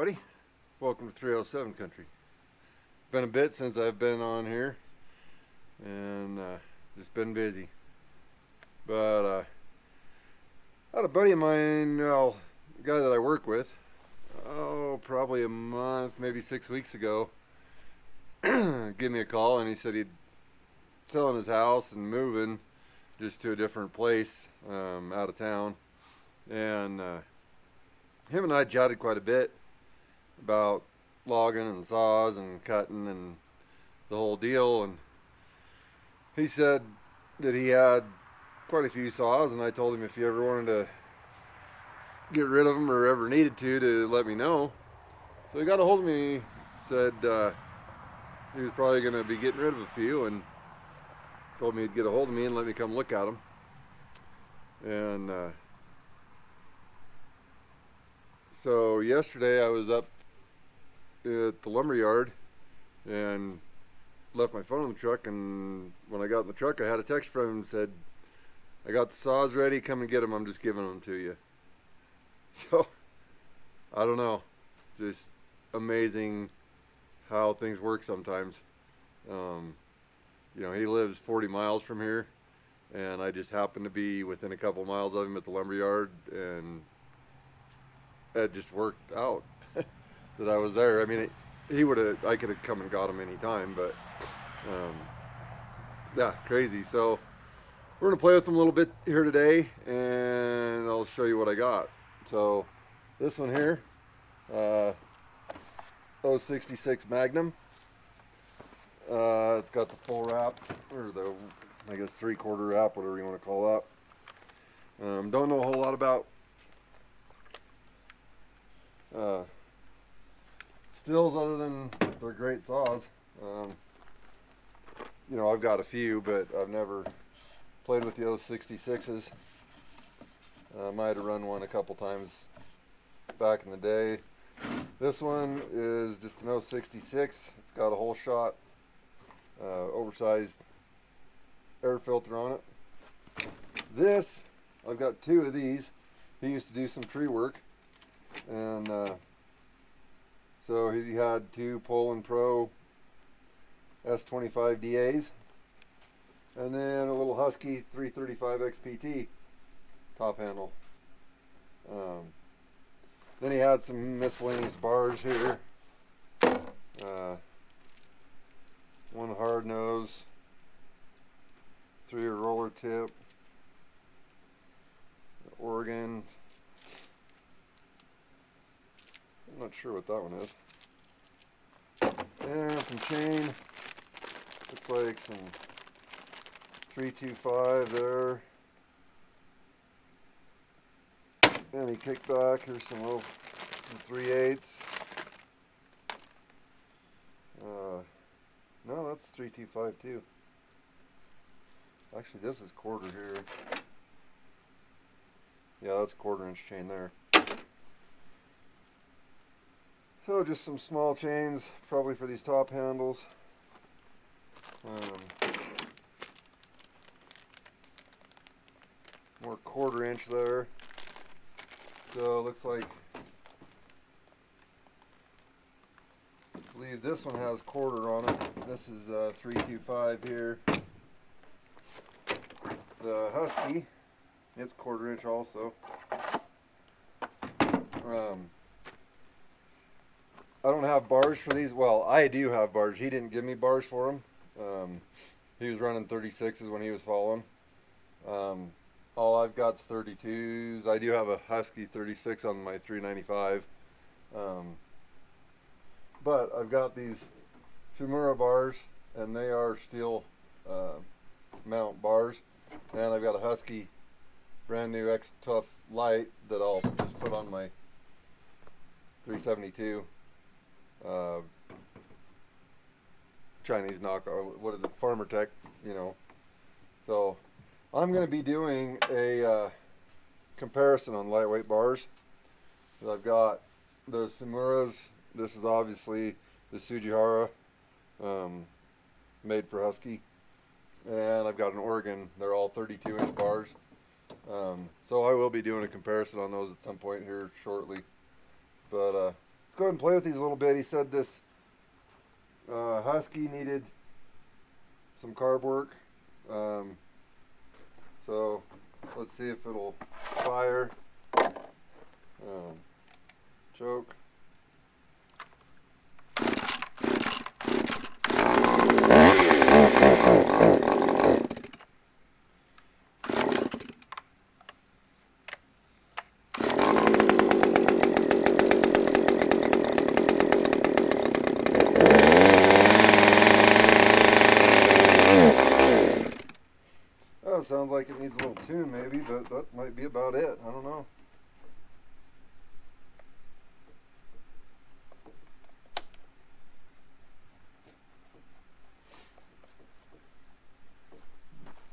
everybody. Welcome to 307 Country. Been a bit since I've been on here, and just been busy. But I had a buddy of mine, a guy that I work with, probably a month, maybe 6 weeks ago, give me a call, and he said he'd selling his house and moving just to a different place out of town. And him and I chatted quite a bit about logging and saws and cutting and the whole deal. And he said that he had quite a few saws, and I told him if he ever wanted to get rid of them or ever needed to let me know. So he got a hold of me, said he was probably going to be getting rid of a few, and told me he'd get a hold of me and let me come look at them. And so yesterday I was up at the lumber yard and left my phone in the truck, and when I got in the truck I had a text from him and said, "I got the saws ready, come and get them, I'm just giving them to you." So I don't know, just amazing how things work sometimes. He lives 40 miles from here, and I just happened to be within a couple miles of him at the lumber yard, and it just worked out that I was there. I mean, I could have come and got him any time, but yeah, crazy. So we're gonna play with them a little bit here today, and I'll show you what I got. So this one here, 066 Magnum. It's got the full wrap, or the, I guess, 3/4 wrap, whatever you want to call that. Don't know a whole lot about Sthils other than they're great saws. I've got a few, but I've never played with the 066's. Might have run one a couple times back in the day. This one is just an 066. It's got a whole shot oversized air filter on it. This, I've got two of these. He used to do some tree work, and so he had two Poland Pro S25 DAs, and then a little Husky 335 XPT top handle. Then he had some miscellaneous bars here. One hard nose, 3 roller tip, Oregon. I'm not sure what that one is. And some chain. Looks like some 325 there. Any kickback. Here's some 3/8. No, that's 325 too. Actually, this is quarter here. Yeah, that's 1/4 inch chain there. So just some small chains, probably for these top handles. More 1/4 inch there. So it looks like, I believe this one has 1/4 on it. This is 325 here. The Husky, it's 1/4 inch also. I don't have bars for these. Well, I do have bars. He didn't give me bars for them. He was running 36s when he was following. All I've got is 32s. I do have a Husky 36 on my 395. But I've got these Sumura bars, and they are steel mount bars. And I've got a Husky brand new X Tough Light that I'll just put on my 372. Chinese knockoff. What is it? Farmer Tech, So I'm going to be doing a comparison on lightweight bars. I've got the Sumuras. This is obviously the Sujihara, made for Husky. And I've got an Oregon. They're all 32-inch bars. So I will be doing a comparison on those at some point here shortly. But go ahead and play with these a little bit. He said this Husky needed some carb work. So let's see if it'll fire. Choke. Oh, sounds like it needs a little tune maybe, but that might be about it. I don't know.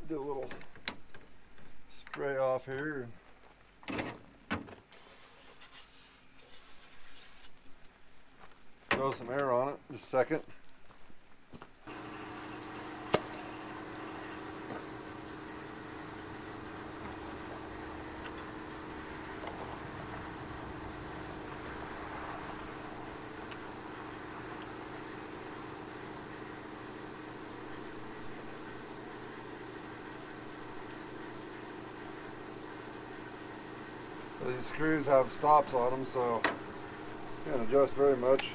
Do a little spray off here. Throw some air on it. Just a second. So these screws have stops on them, so you can't adjust very much.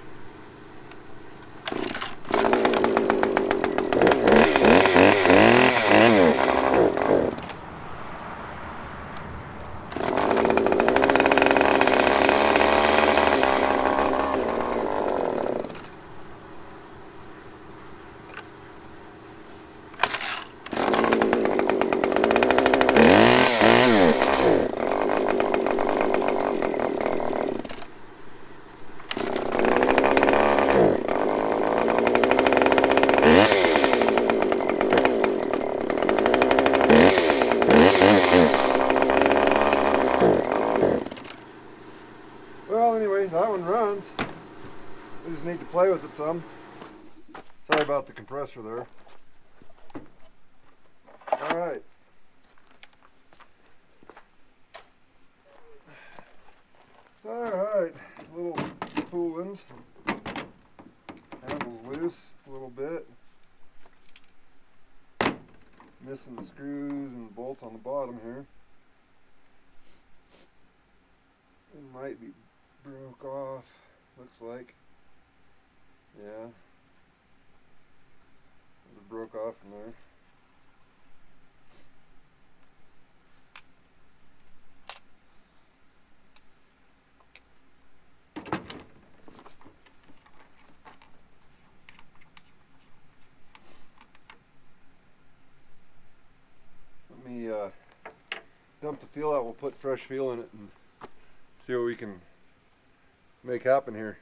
Well, anyway, that one runs. We just need to play with it some. Sorry about the compressor there. Alright. Alright, little pullings. Handle's loose a little bit. Missing the screws and bolts on the bottom here. It might be broke off, looks like. Yeah. It broke off from there. Let me dump the fuel out. We'll put fresh fuel in it and see what we can make happen here.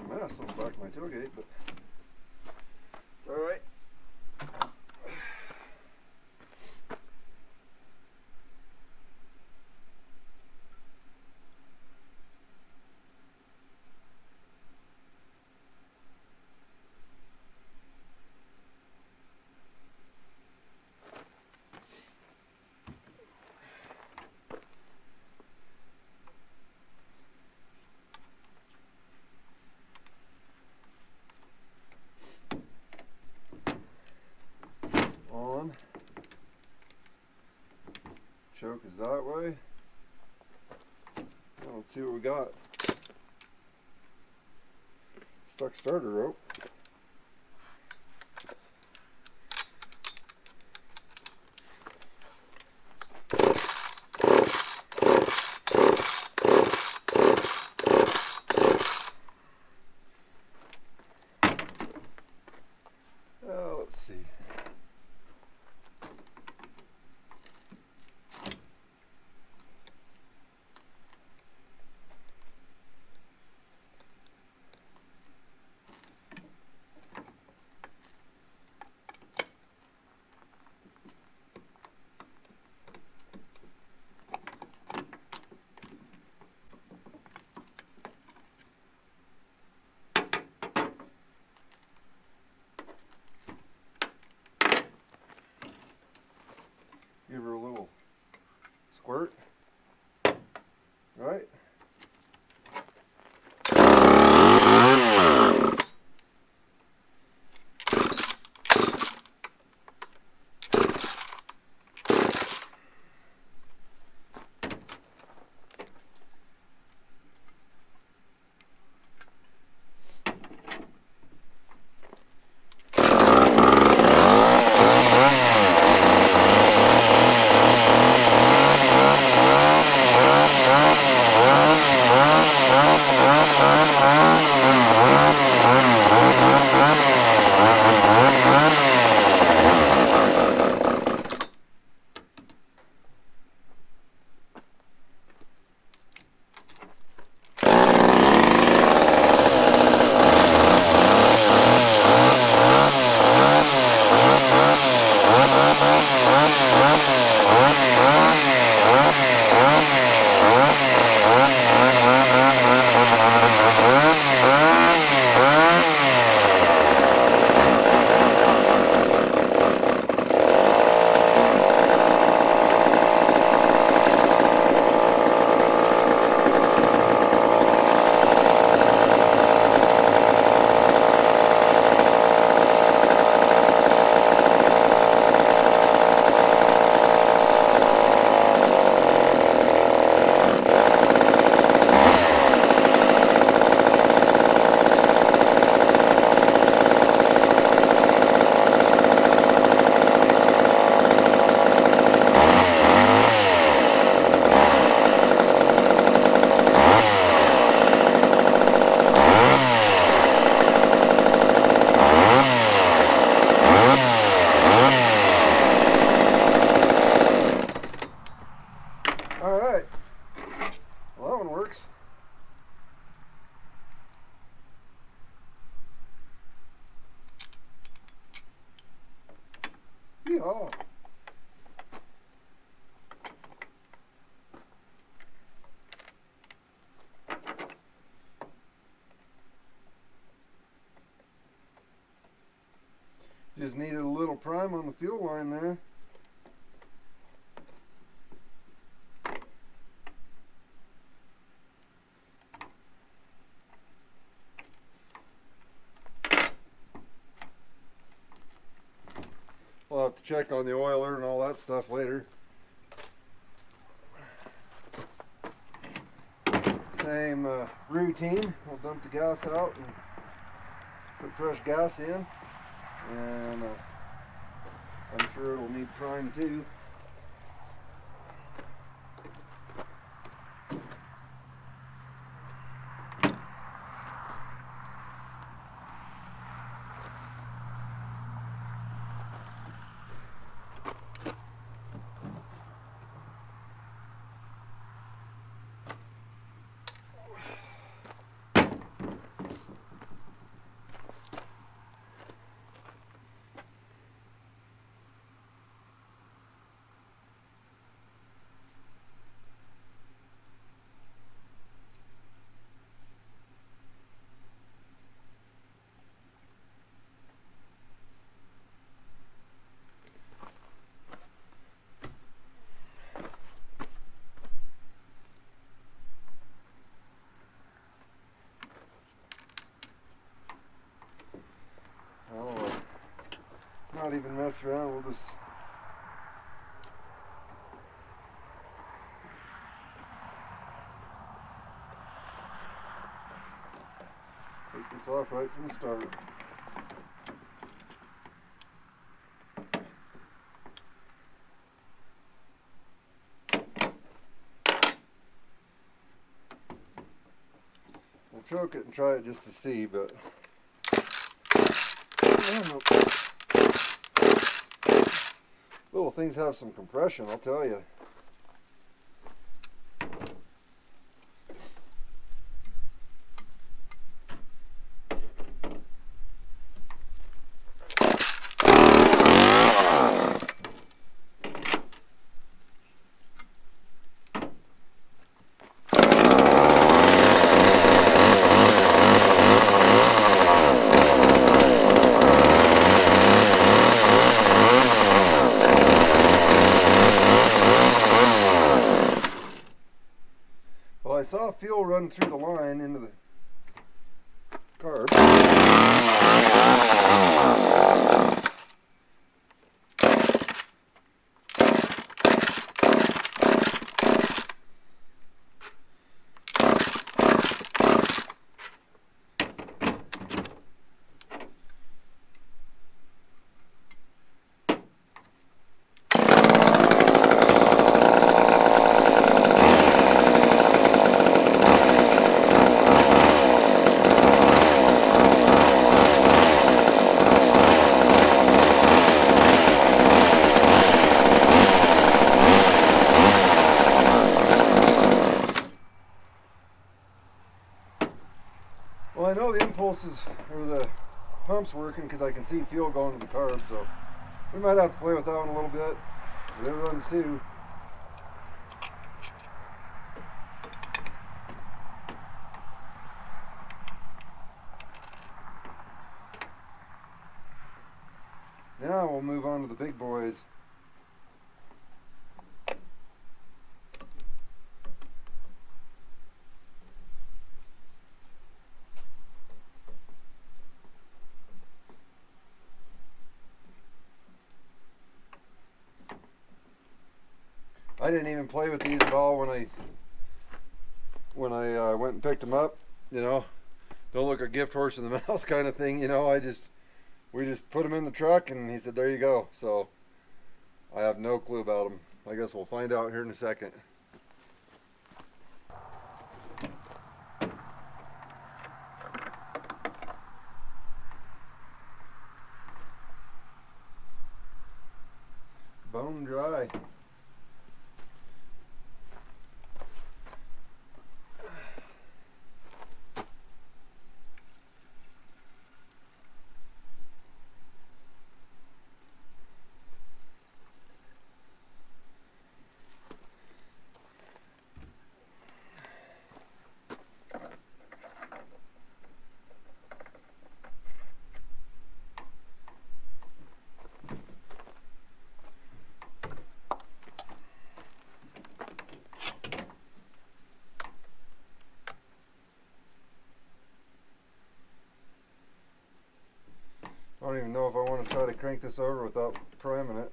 Mess on the back of my tailgate, but it's alright. Choke is that way. Now let's see what we got. Stuck starter rope. Let's see. all. Just needed a little prime on the fuel line there. We'll have to check on the oiler and all that stuff later. Same routine. We'll dump the gas out and put fresh gas in. And I'm sure it'll need prime too. Not even mess around, we'll just take this off right from the start. We'll choke it and try it just to see, but little things have some compression, I'll tell you. I saw fuel run through the line into the carb. Well, I know the impulses or the pump's working because I can see fuel going to the carb, so we might have to play with that one a little bit. But it runs too. Now we'll move on to the big boys. I didn't even play with these at all when I went and picked them up. You know, don't look a gift horse in the mouth kind of thing. You know, we just put them in the truck and he said, there you go. So I have no clue about them. I guess we'll find out here in a second. Bone dry. crank this over without priming it.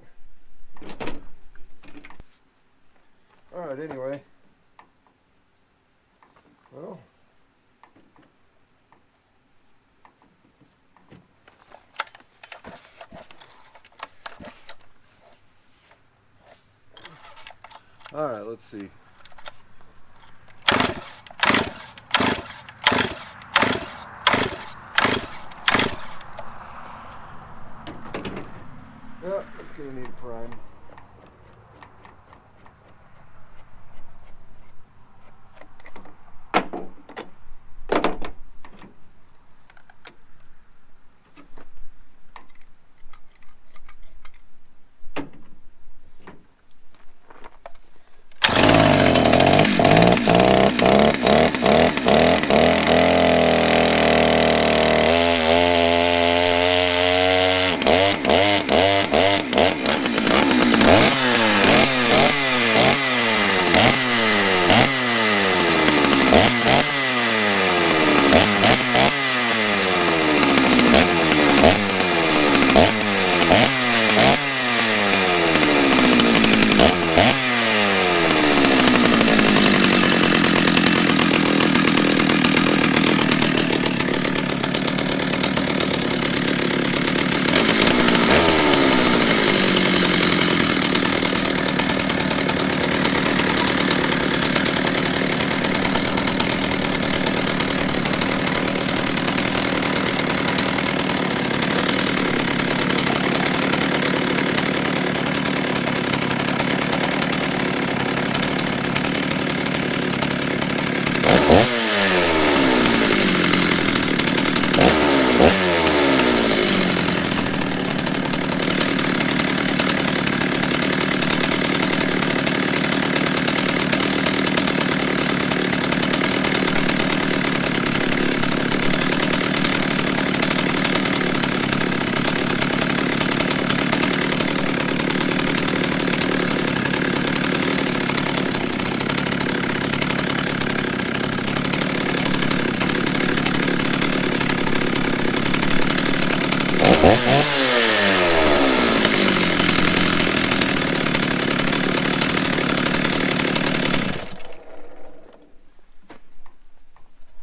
Alright, anyway. Well, alright, let's see. Yeah, it's going to need a prime.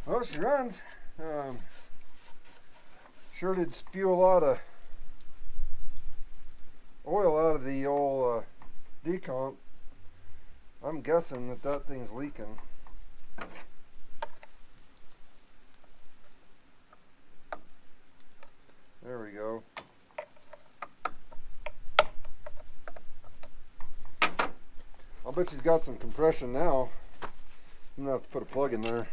Well, she runs. Sure did spew a lot of oil out of the old decomp. I'm guessing that that thing's leaking. There we go. I'll bet she's got some compression now. I'm gonna have to put a plug in there.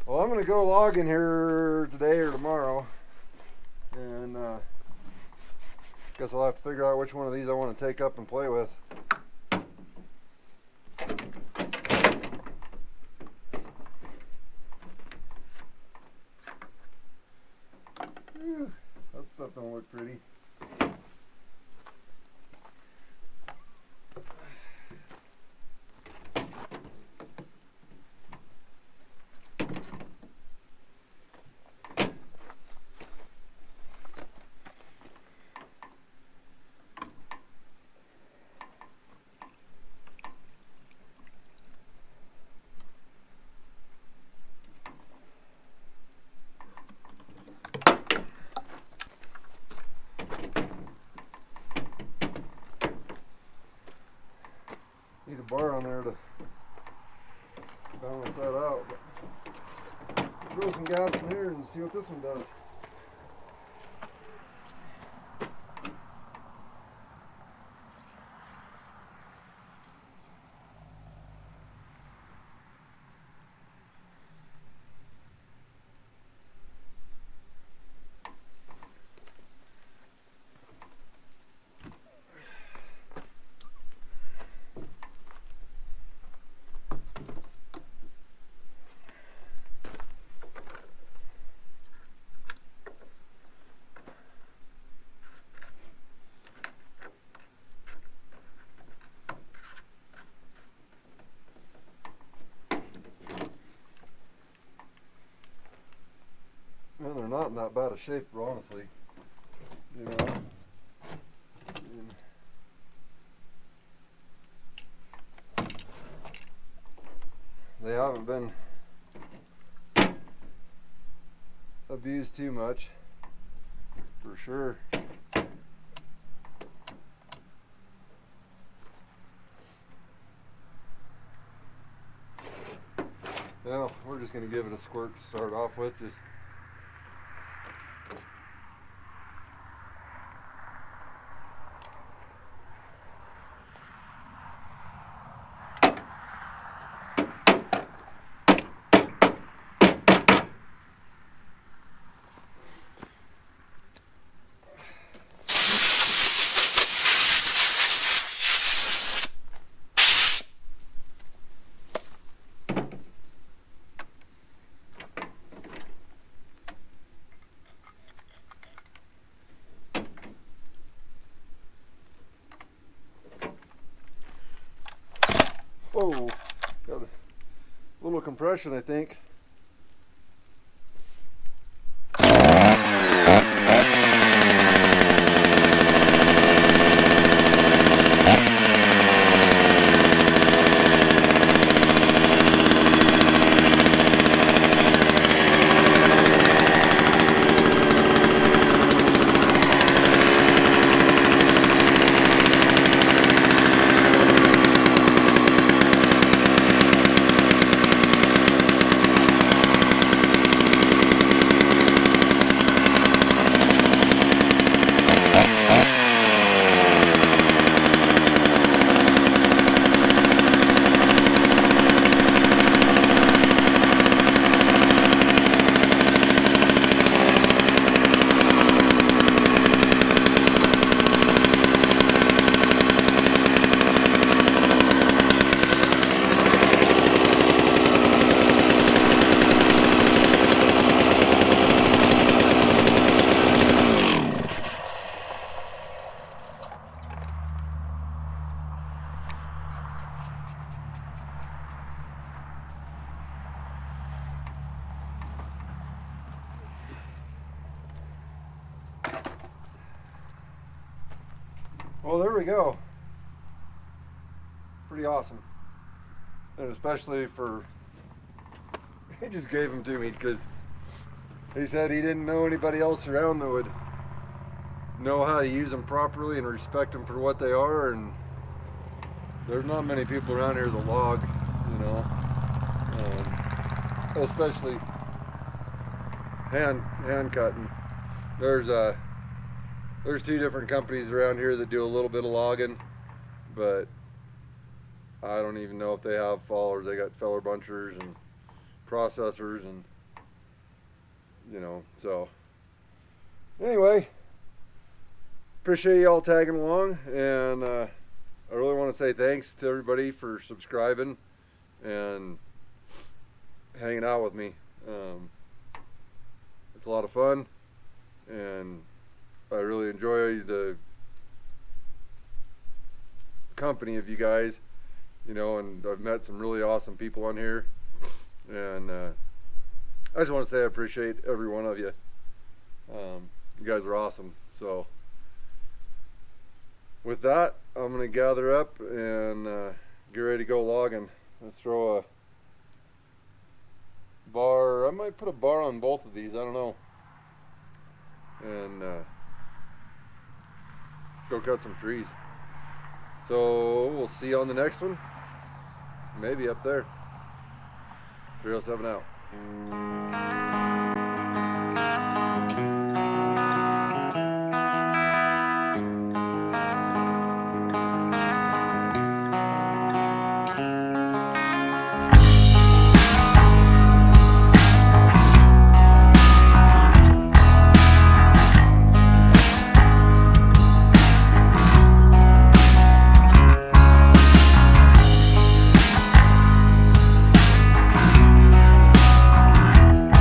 Well, I'm going to go logging here today or tomorrow, and guess I'll have to figure out which one of these I want to take up and play with. Whew, that stuff don't look pretty. Need a bar on there to balance that out. But throw some gas in here and see what this one does. not in that bad a shape, honestly. You know. They haven't been abused too much, for sure. Well, we're just going to give it a squirt to start off with. Just whoa, got a little compression, I think. Well, there we go. Pretty awesome. And especially for, he just gave them to me because he said he didn't know anybody else around that would know how to use them properly and respect them for what they are. And there's not many people around here that log, you know, especially hand cutting. There's two different companies around here that do a little bit of logging, but I don't even know if they have fallers. They got feller bunchers and processors, and you know, so anyway, appreciate y'all tagging along, and I really want to say thanks to everybody for subscribing and hanging out with me. It's a lot of fun, and I really enjoy the company of you guys, you know, and I've met some really awesome people on here, and I just want to say I appreciate every one of you. You guys are awesome. So with that, I'm going to gather up and get ready to go logging. Let's throw a bar. I might put a bar on both of these. I don't know. And go cut some trees. So we'll see you on the next one. Maybe up there. 307 out.